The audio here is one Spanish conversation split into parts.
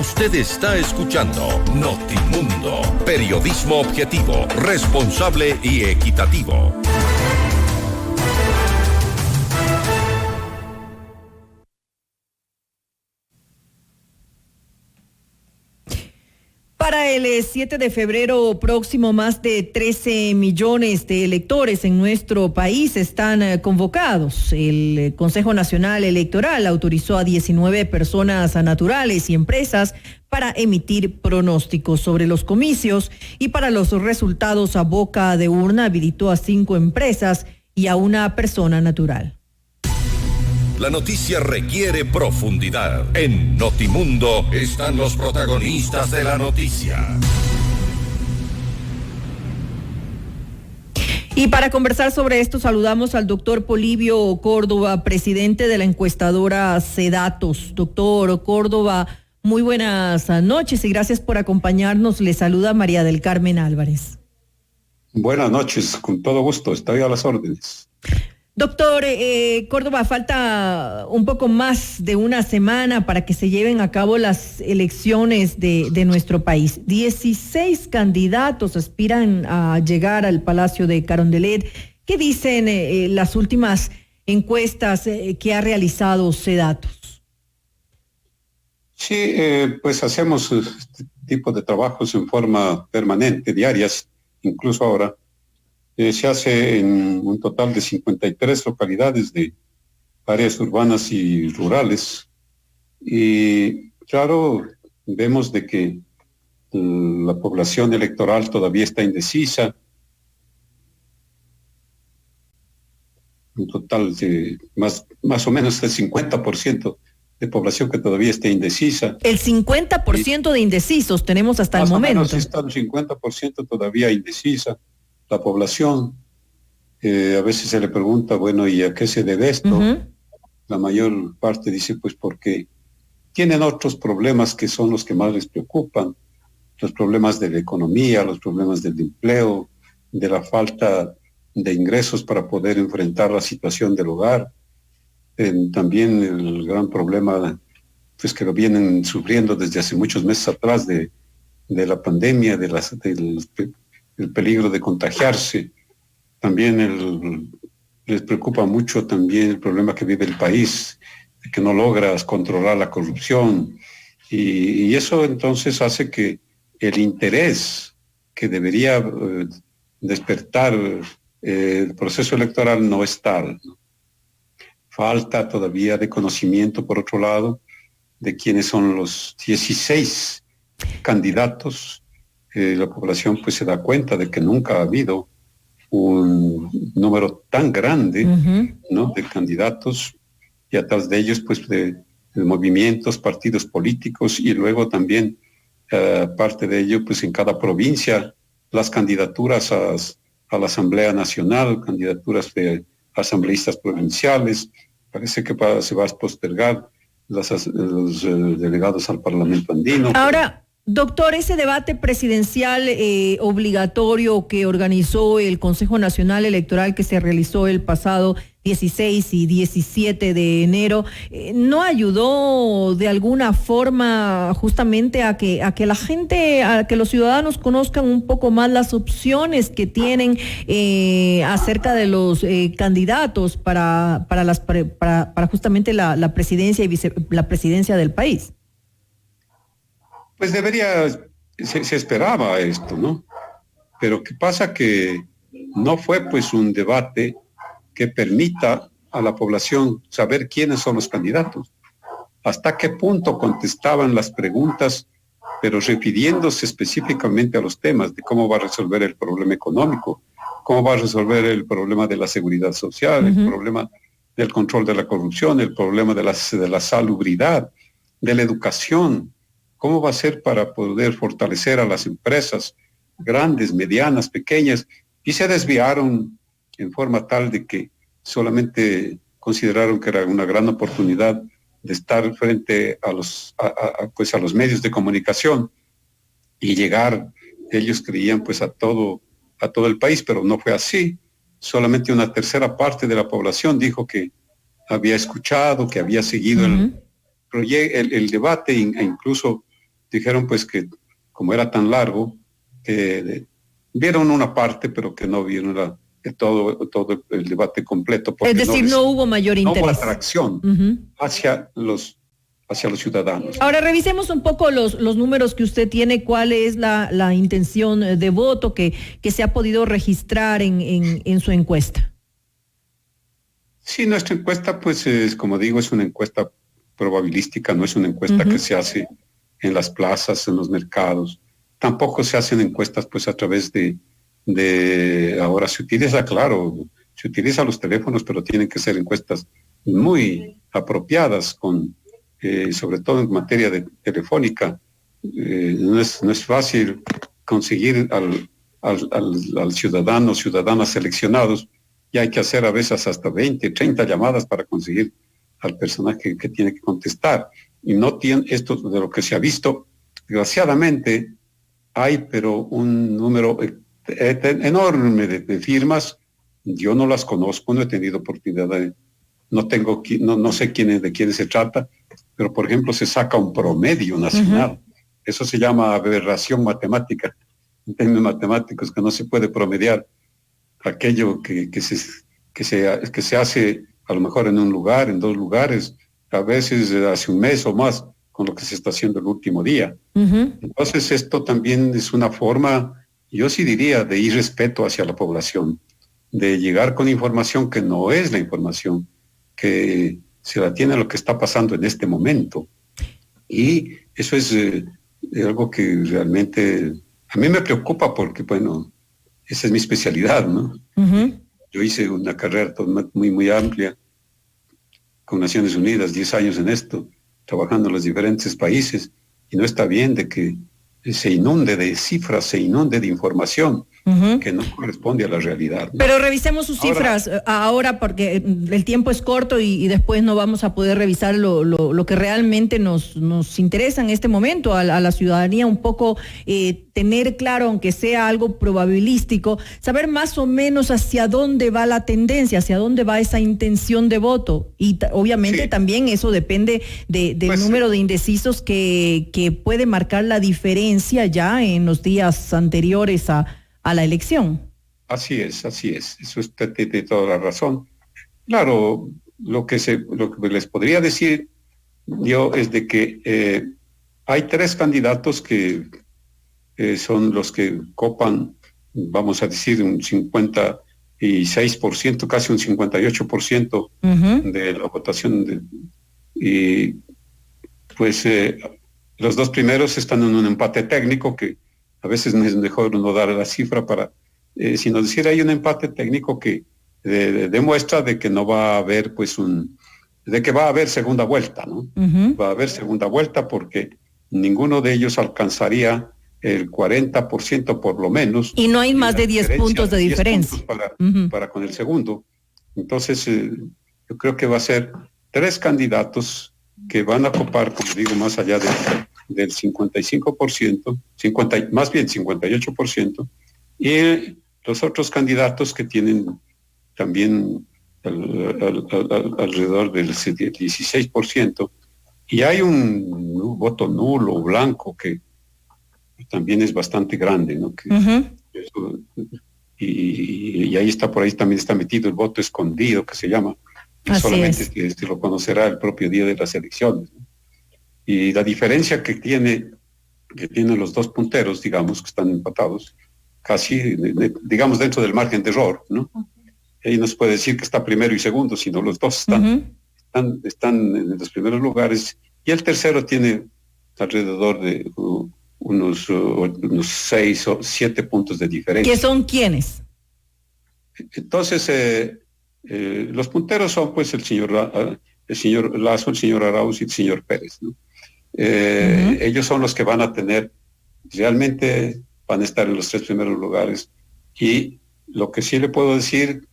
Usted está escuchando Notimundo, periodismo objetivo, responsable y equitativo. Para el 7 de febrero próximo, más de 13 millones de electores en nuestro país están convocados. El Consejo Nacional Electoral autorizó a 19 personas naturales y empresas para emitir pronósticos sobre los comicios, y para los resultados a boca de urna habilitó a 5 empresas y a una persona natural. La noticia requiere profundidad. En Notimundo están los protagonistas de la noticia. Y para conversar sobre esto saludamos al doctor Polibio Córdoba, presidente de la encuestadora CEDATOS. Doctor Córdoba, muy buenas noches y gracias por acompañarnos. Le saluda María del Carmen Álvarez. Buenas noches, con todo gusto, estoy a las órdenes. Doctor Córdoba, falta un poco más de una semana para que se lleven a cabo las elecciones de nuestro país. 16 candidatos aspiran a llegar al Palacio de Carondelet. ¿Qué dicen las últimas encuestas que ha realizado CEDATOS? Sí, pues hacemos este tipo de trabajos en forma permanente, diarias, incluso ahora. Se hace en un total de 53 localidades de áreas urbanas y rurales. Y claro, vemos de que la población electoral todavía está indecisa. Un total de más o menos el 50% de población que todavía está indecisa. El 50% de indecisos tenemos hasta el momento. Más o menos está el 50% todavía indecisa. La población, a veces se le pregunta, bueno, ¿y a qué se debe esto? La mayor parte dice, pues porque tienen otros problemas que son los que más les preocupan, los problemas de la economía, los problemas del empleo, de la falta de ingresos para poder enfrentar la situación del hogar, también el gran problema, pues que lo vienen sufriendo desde hace muchos meses atrás de la pandemia, el peligro de contagiarse. También les preocupa mucho también el problema que vive el país, de que no logras controlar la corrupción. Y eso entonces hace que el interés que debería despertar el proceso electoral no es tal, ¿no? Falta todavía de conocimiento, por otro lado, de quiénes son los 16 candidatos. La población pues se da cuenta de que nunca ha habido un número tan grande, ¿no?, de candidatos, y atrás de ellos pues de movimientos, partidos políticos, y luego también parte de ello pues en cada provincia las candidaturas a la Asamblea Nacional, candidaturas de asambleístas provinciales. Parece que se va a postergar los delegados al Parlamento andino. Ahora, doctor, ese debate presidencial obligatorio que organizó el Consejo Nacional Electoral, que se realizó el pasado 16 y 17 de enero, ¿no ayudó de alguna forma justamente a que la gente, a que los ciudadanos conozcan un poco más las opciones que tienen acerca de los candidatos para justamente la presidencia y la presidencia del país? Pues se esperaba esto, ¿no? Pero ¿qué pasa? Que no fue pues un debate que permita a la población saber quiénes son los candidatos, hasta qué punto contestaban las preguntas, pero refiriéndose específicamente a los temas de cómo va a resolver el problema económico, cómo va a resolver el problema de la seguridad social, el problema del control de la corrupción, el problema de la salubridad, de la educación. ¿Cómo va a ser para poder fortalecer a las empresas grandes, medianas, pequeñas? Y se desviaron en forma tal de que solamente consideraron que era una gran oportunidad de estar frente a los medios de comunicación y llegar. Ellos creían pues a todo el país, pero no fue así. Solamente una tercera parte de la población dijo que había escuchado, que había seguido el debate, e incluso dijeron pues que como era tan largo, que vieron una parte, pero que no vieron todo el debate completo. Es decir, no hubo mayor interés. No hubo atracción hacia los ciudadanos. Ahora revisemos un poco los números que usted tiene, cuál es la intención de voto que se ha podido registrar en su encuesta. Sí, nuestra encuesta, pues, como digo, es una encuesta probabilística, no es una encuesta que se hace en las plazas, en los mercados. Tampoco se hacen encuestas, pues, a través de ahora se utiliza, claro, se utilizan los teléfonos, pero tienen que ser encuestas muy apropiadas, sobre todo en materia de telefónica. No es fácil conseguir al ciudadanas seleccionados, y hay que hacer a veces hasta 20, 30 llamadas para conseguir al personaje que tiene que contestar. Y no tiene esto de lo que se ha visto, desgraciadamente, hay pero un número enorme de firmas. Yo no las conozco, no he tenido oportunidad no sé de quiénes se trata, pero por ejemplo se saca un promedio nacional. Eso se llama aberración matemática, en términos matemáticos, que no se puede promediar aquello que se hace a lo mejor en un lugar, en dos lugares, a veces hace un mes o más, con lo que se está haciendo el último día. Entonces esto también es una forma, yo sí diría, de irrespeto hacia la población, de llegar con información que no es la información, que se la tiene a lo que está pasando en este momento. Y eso es algo que realmente a mí me preocupa porque, bueno, esa es mi especialidad, ¿no? Yo hice una carrera muy, muy amplia con Naciones Unidas, 10 años en esto, trabajando en los diferentes países, y no está bien de que se inunde de cifras, se inunde de información que no corresponde a la realidad, ¿no? Pero revisemos sus cifras ahora, porque el tiempo es corto y después no vamos a poder revisar lo que realmente nos interesa en este momento a la ciudadanía, un poco tener claro, aunque sea algo probabilístico, saber más o menos hacia dónde va la tendencia, hacia dónde va esa intención de voto. Y obviamente también eso depende del número de indecisos que puede marcar la diferencia ya en los días anteriores a la elección. Así es, eso usted tiene toda la razón. Claro, lo que les podría decir yo es de que hay 3 candidatos que son los que copan, vamos a decir, un 56%, casi un 58% de la votación. Y pues los 2 primeros están en un empate técnico, que a veces no es mejor no dar la cifra sino decir hay un empate técnico que demuestra de que no va a haber de que va a haber segunda vuelta, ¿no? Va a haber segunda vuelta porque ninguno de ellos alcanzaría el 40% por lo menos. Y no hay más de 10 puntos de diferencia. Para con el segundo. Entonces, yo creo que va a ser 3 candidatos que van a copar, como digo, más allá del 55%, más bien 58%, y los otros candidatos que tienen también alrededor del 16%, y hay un voto nulo o blanco que también es bastante grande, ¿no? Y ahí por ahí también está metido el voto escondido, que se llama, que solamente se lo conocerá el propio día de las elecciones, ¿no? Y la diferencia que tienen los 2 punteros, digamos, que están empatados, casi, digamos, dentro del margen de error, ¿no? Ahí no se puede decir que está primero y segundo, sino los 2 están en los primeros lugares, y el tercero tiene alrededor de unos 6 o 7 puntos de diferencia. ¿Qué son quiénes? Entonces, los punteros son pues el señor Lasso, el señor Arauz y el señor Pérez, ¿no? Ellos son los que van a realmente van a estar en los 3 primeros lugares. Y lo que sí le puedo decir,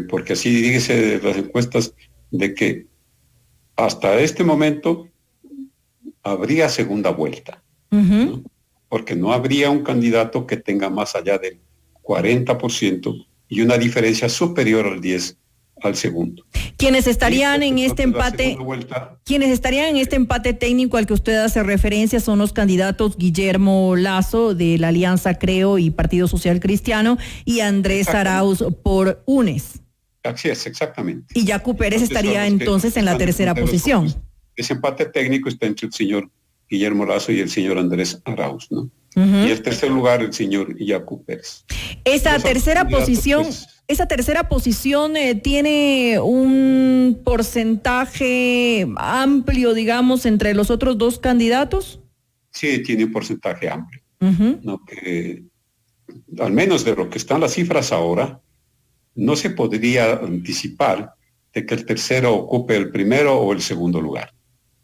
porque así dice las encuestas, de que hasta este momento habría segunda vuelta, ¿no? Porque no habría un candidato que tenga más allá del 40% y una diferencia superior al 10% al segundo. Quienes estarían en este empate, quienes estarían en este empate técnico al que usted hace referencia son los candidatos Guillermo Lasso de la Alianza Creo y Partido Social Cristiano y Andrés Arauz por UNES. Así es, exactamente. Y Yacu Pérez estaría entonces en la tercera posición. Ese empate técnico está entre el señor Guillermo Lasso y el señor Andrés Arauz, ¿no? Y el tercer lugar, el señor Yacu Pérez. Esa tercera posición... Pues, ¿esa tercera posición tiene un porcentaje amplio, digamos, entre los otros dos candidatos? Sí, tiene un porcentaje amplio. ¿No? Que, al menos de lo que están las cifras ahora, no se podría anticipar de que el tercero ocupe el primero o el segundo lugar,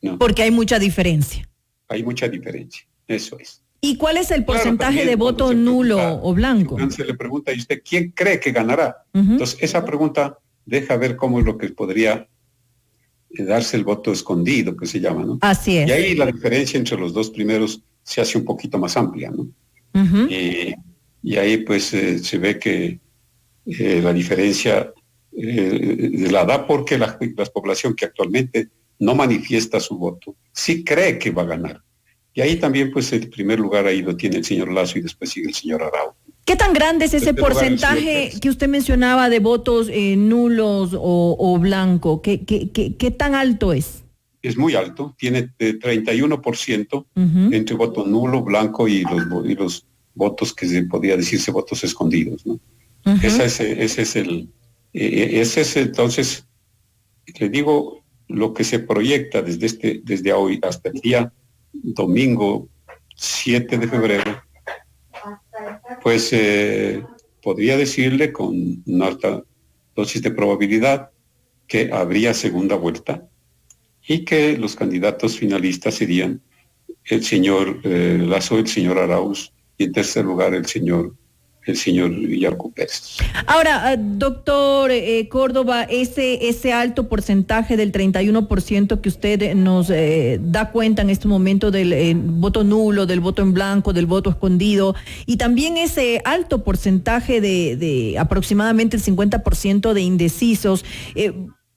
¿no? Porque hay mucha diferencia. Hay mucha diferencia, eso es. ¿Y cuál es el porcentaje de voto nulo o blanco? Se le pregunta a usted, ¿quién cree que ganará? Entonces, esa pregunta deja ver cómo es lo que podría darse el voto escondido, que se llama, ¿no? Así es. Y ahí la diferencia entre los dos primeros se hace un poquito más amplia, ¿no? Y ahí pues se ve que la diferencia la da porque la población que actualmente no manifiesta su voto, sí cree que va a ganar. Y ahí también, pues, el primer lugar ahí lo tiene el señor Lasso y después sigue el señor Arauz. ¿Qué tan grande es ese porcentaje que usted mencionaba de votos nulos o blanco? ¿Qué tan alto es? Es muy alto, tiene 31% entre voto nulo, blanco y los votos que se podría decirse votos escondidos, ¿no? Ese es entonces, le digo, lo que se proyecta desde hoy hasta el día domingo 7 de febrero, pues podría decirle con una alta dosis de probabilidad que habría segunda vuelta y que los candidatos finalistas serían el señor Lasso, el señor Arauz y en tercer lugar el señor Yacu Pérez. Ahora, doctor Córdoba, ese alto porcentaje del 31% que usted nos da cuenta en este momento del voto nulo, del voto en blanco, del voto escondido, y también ese alto porcentaje de aproximadamente el 50% de indecisos,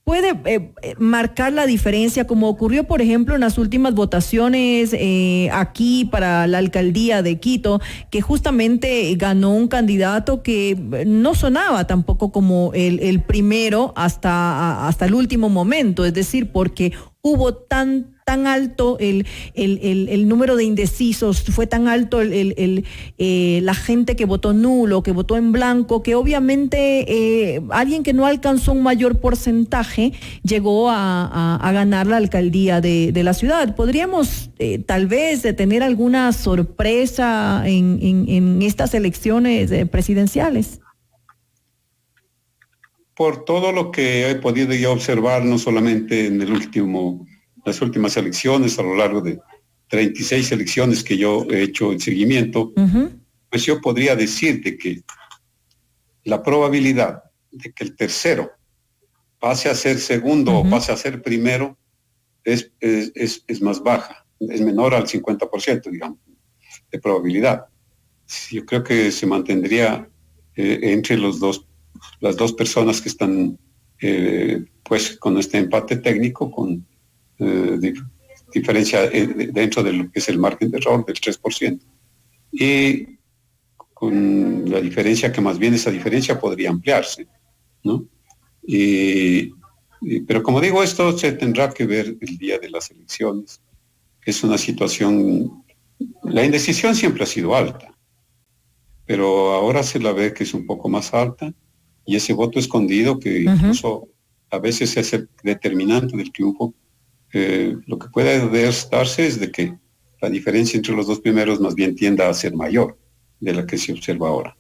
¿puede marcar la diferencia, como ocurrió, por ejemplo, en las últimas votaciones aquí para la alcaldía de Quito, que justamente ganó un candidato que no sonaba tampoco como el primero hasta el último momento? Es decir, porque hubo tan alto el número de indecisos, fue tan alto la gente que votó nulo, que votó en blanco, que obviamente alguien que no alcanzó un mayor porcentaje llegó a ganar la alcaldía de la ciudad. ¿Podríamos tal vez tener alguna sorpresa en estas elecciones presidenciales? Por todo lo que he podido ya observar, no solamente en las últimas elecciones, a lo largo de 36 elecciones que yo he hecho en seguimiento, pues yo podría decir de que la probabilidad de que el tercero pase a ser segundo o pase a ser primero es más baja, es menor al 50%, digamos, de probabilidad. Yo creo que se mantendría entre las dos personas que están pues con este empate técnico, con diferencia dentro de lo que es el margen de error del 3%, y con la diferencia que más bien esa diferencia podría ampliarse, ¿no? Pero como digo, esto se tendrá que ver el día de las elecciones. Es una situación, la indecisión siempre ha sido alta, pero ahora se la ve que es un poco más alta, y ese voto escondido que incluso a veces es el determinante del triunfo, lo que puede darse es de que la diferencia entre los dos primeros más bien tienda a ser mayor de la que se observa ahora.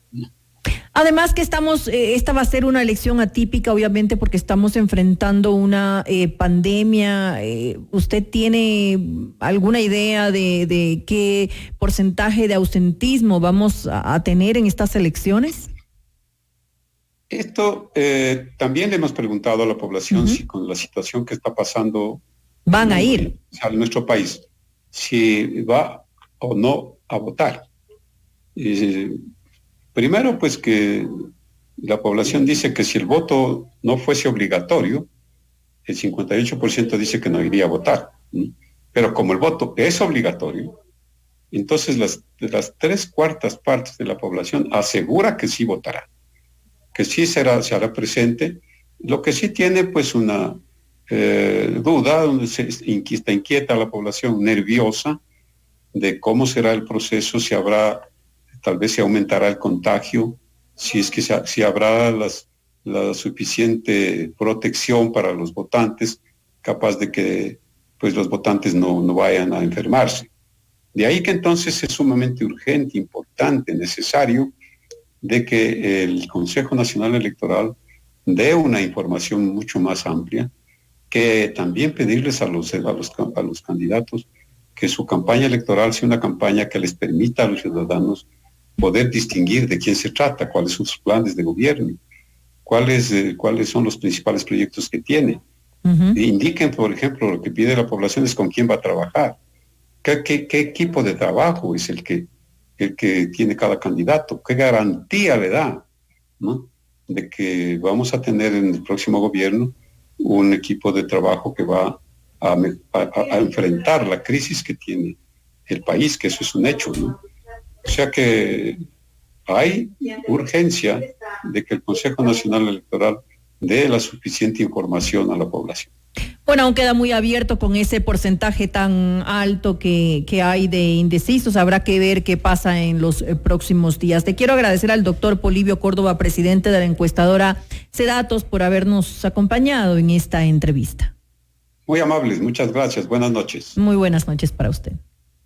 Además que esta va a ser una elección atípica, obviamente, porque estamos enfrentando una pandemia. ¿Usted tiene alguna idea de qué porcentaje de ausentismo vamos a tener en estas elecciones? Esto también le hemos preguntado a la población si con la situación que está pasando van a ir a nuestro país, si va o no a votar. Primero, pues que La población dice que si el voto no fuese obligatorio, el 58% dice que no iría a votar. Pero como el voto es obligatorio, entonces las 3/4 partes de la población asegura que sí votará, que sí se hará presente. Lo que sí tiene pues una duda, donde está inquieta la población, nerviosa, de cómo será el proceso, si habrá, tal vez se aumentará el contagio, si es que si habrá la suficiente protección para los votantes, capaz de que pues los votantes no vayan a enfermarse. De ahí que entonces es sumamente urgente, importante, necesario de que el Consejo Nacional Electoral dé una información mucho más amplia, que también pedirles a los candidatos que su campaña electoral sea una campaña que les permita a los ciudadanos poder distinguir de quién se trata, cuáles son sus planes de gobierno, cuáles son los principales proyectos que tiene. Indiquen, por ejemplo, lo que pide la población es con quién va a trabajar, qué equipo de trabajo es el que tiene cada candidato, qué garantía le da, ¿no?, de que vamos a tener en el próximo gobierno un equipo de trabajo que va a enfrentar la crisis que tiene el país, que eso es un hecho, ¿no? O sea que hay urgencia de que el Consejo Nacional Electoral dé la suficiente información a la población. Bueno, aún queda muy abierto con ese porcentaje tan alto que hay de indecisos. Habrá que ver qué pasa en los próximos días. Te quiero agradecer al doctor Polibio Córdoba, presidente de la encuestadora CEDATOS, por habernos acompañado en esta entrevista. Muy amables, muchas gracias. Buenas noches. Muy buenas noches para usted.